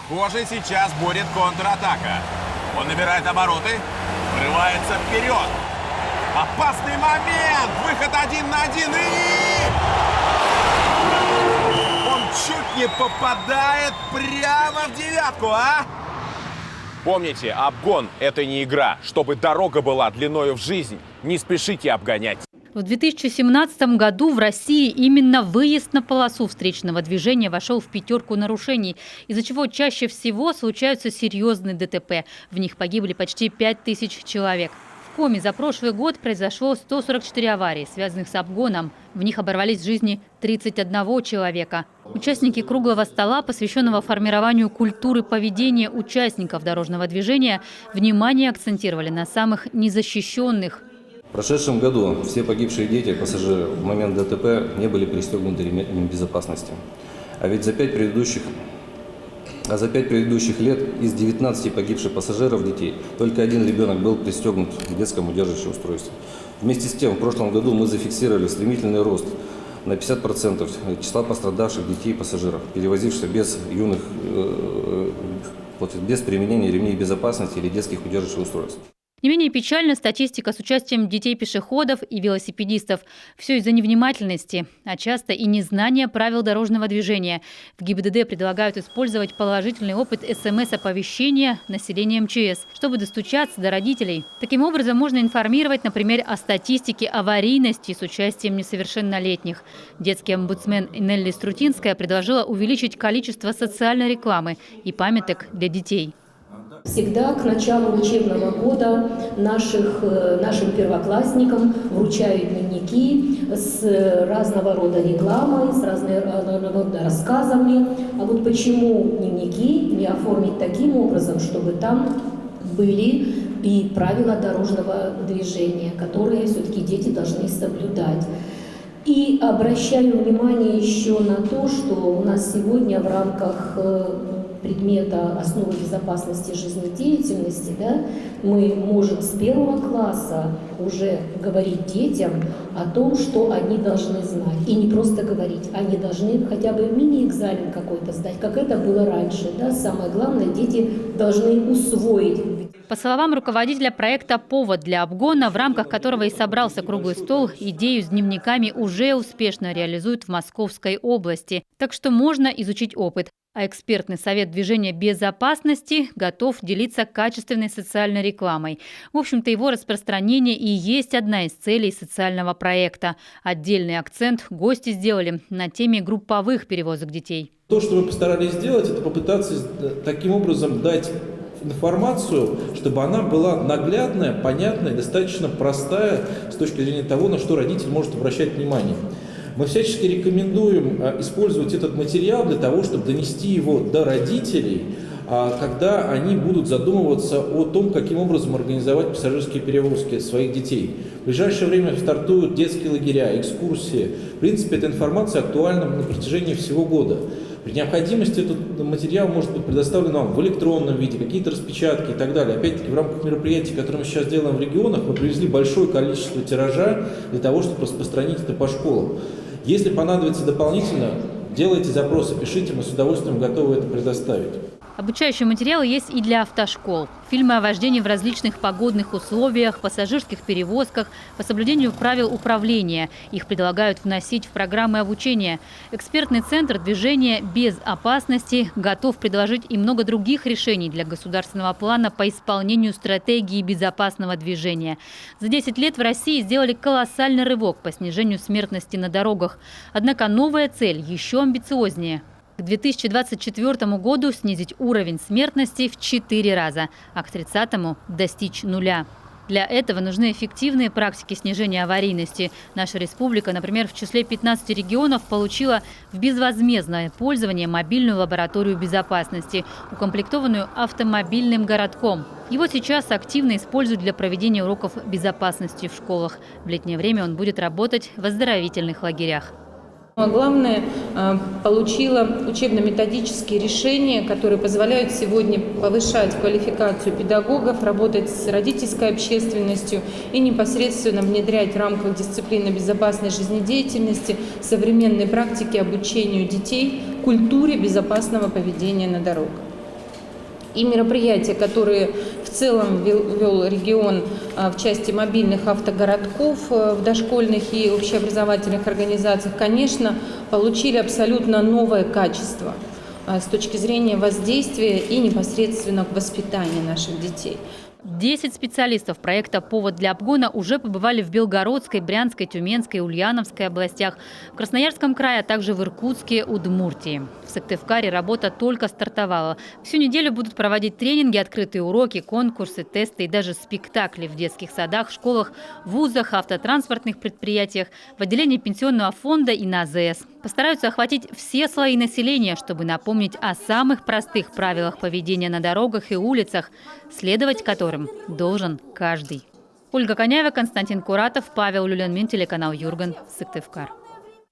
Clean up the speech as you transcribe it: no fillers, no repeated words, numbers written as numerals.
Похоже, сейчас будет контратака. Он набирает обороты, врывается вперед. Опасный момент! Выход 1 на 1 и... Он чуть не попадает прямо в девятку, а? Помните, обгон – это не игра. Чтобы дорога была длиною в жизнь, не спешите обгонять. В 2017 году в России именно выезд на полосу встречного движения вошел в пятерку нарушений, из-за чего чаще всего случаются серьезные ДТП. В них погибли почти 5000 человек. В Коми за прошлый год произошло 144 аварии, связанных с обгоном. В них оборвались жизни 31 человека. Участники круглого стола, посвященного формированию культуры поведения участников дорожного движения, внимание акцентировали на самых незащищенных. В прошедшем году все погибшие дети, пассажиры в момент ДТП не были пристегнуты ремнями безопасности. А ведь за 5 предыдущих лет из 19 погибших пассажиров детей только один ребенок был пристегнут к детскому удерживающему устройству. Вместе с тем, в прошлом году мы зафиксировали стремительный рост на 50% числа пострадавших детей и пассажиров, перевозившихся без применения ремней безопасности или детских удерживающих устройств. Не менее печальна статистика с участием детей-пешеходов и велосипедистов. Все из-за невнимательности, а часто и незнания правил дорожного движения. В ГИБДД предлагают использовать положительный опыт СМС-оповещения населения МЧС, чтобы достучаться до родителей. Таким образом, можно информировать, например, о статистике аварийности с участием несовершеннолетних. Детский омбудсмен Нелли Струтинская предложила увеличить количество социальной рекламы и памяток для детей. Всегда к началу учебного года нашим первоклассникам вручают дневники с разного рода рекламой, с разного рода рассказами. А вот почему дневники не оформить таким образом, чтобы там были и правила дорожного движения, которые все-таки дети должны соблюдать. И обращаю внимание еще на то, что у нас сегодня в рамках предмета «Основы безопасности жизнедеятельности», мы можем с 1 класса уже говорить детям о том, что они должны знать. И не просто говорить, они должны хотя бы мини-экзамен какой-то сдать, как это было раньше. Самое главное, дети должны усвоить. По словам руководителя проекта «Повод для обгона», в рамках которого и собрался круглый стол, идею с дневниками уже успешно реализуют в Московской области. Так что можно изучить опыт. А экспертный совет движения безопасности готов делиться качественной социальной рекламой. В общем-то, его распространение и есть одна из целей социального проекта. Отдельный акцент гости сделали на теме групповых перевозок детей. То, что мы постарались сделать, это попытаться таким образом дать информацию, чтобы она была наглядная, понятная, достаточно простая с точки зрения того, на что родитель может обращать внимание. Мы всячески рекомендуем использовать этот материал для того, чтобы донести его до родителей, когда они будут задумываться о том, каким образом организовать пассажирские перевозки своих детей. В ближайшее время стартуют детские лагеря, экскурсии. В принципе, эта информация актуальна на протяжении всего года. При необходимости этот материал может быть предоставлен вам в электронном виде, какие-то распечатки и так далее. Опять-таки, в рамках мероприятий, которые мы сейчас делаем в регионах, мы привезли большое количество тиража для того, чтобы распространить это по школам. Если понадобится дополнительно, делайте запросы, пишите, мы с удовольствием готовы это предоставить. Обучающие материалы есть и для автошкол. Фильмы о вождении в различных погодных условиях, пассажирских перевозках, по соблюдению правил управления. Их предлагают вносить в программы обучения. Экспертный центр движения без опасности готов предложить и много других решений для государственного плана по исполнению стратегии безопасного движения. За 10 лет в России сделали колоссальный рывок по снижению смертности на дорогах. Однако новая цель еще амбициознее. К 2024 году снизить уровень смертности в 4 раза, а к 30-му достичь нуля. Для этого нужны эффективные практики снижения аварийности. Наша республика, например, в числе 15 регионов получила в безвозмездное пользование мобильную лабораторию безопасности, укомплектованную автомобильным городком. Его сейчас активно используют для проведения уроков безопасности в школах. В летнее время он будет работать в оздоровительных лагерях. А главное, получила учебно-методические решения, которые позволяют сегодня повышать квалификацию педагогов, работать с родительской общественностью и непосредственно внедрять в рамках дисциплины безопасной жизнедеятельности современные практики обучению детей культуре безопасного поведения на дорогах. И мероприятия, которые в целом вел регион в части мобильных автогородков в дошкольных и общеобразовательных организациях, конечно, получили абсолютно новое качество с точки зрения воздействия и непосредственно воспитания наших детей. 10 специалистов проекта «Повод для обгона» уже побывали в Белгородской, Брянской, Тюменской, Ульяновской областях, в Красноярском крае, а также в Иркутске, Удмуртии. В Сыктывкаре работа только стартовала. Всю неделю будут проводить тренинги, открытые уроки, конкурсы, тесты и даже спектакли в детских садах, школах, вузах, автотранспортных предприятиях, в отделении пенсионного фонда и на АЗС. Постараются охватить все слои населения, чтобы напомнить о самых простых правилах поведения на дорогах и улицах, следовать которым должен каждый. Ольга Коняева, Константин Куратов, Павел Люленмин, телеканал Юрган, Сыктывкар.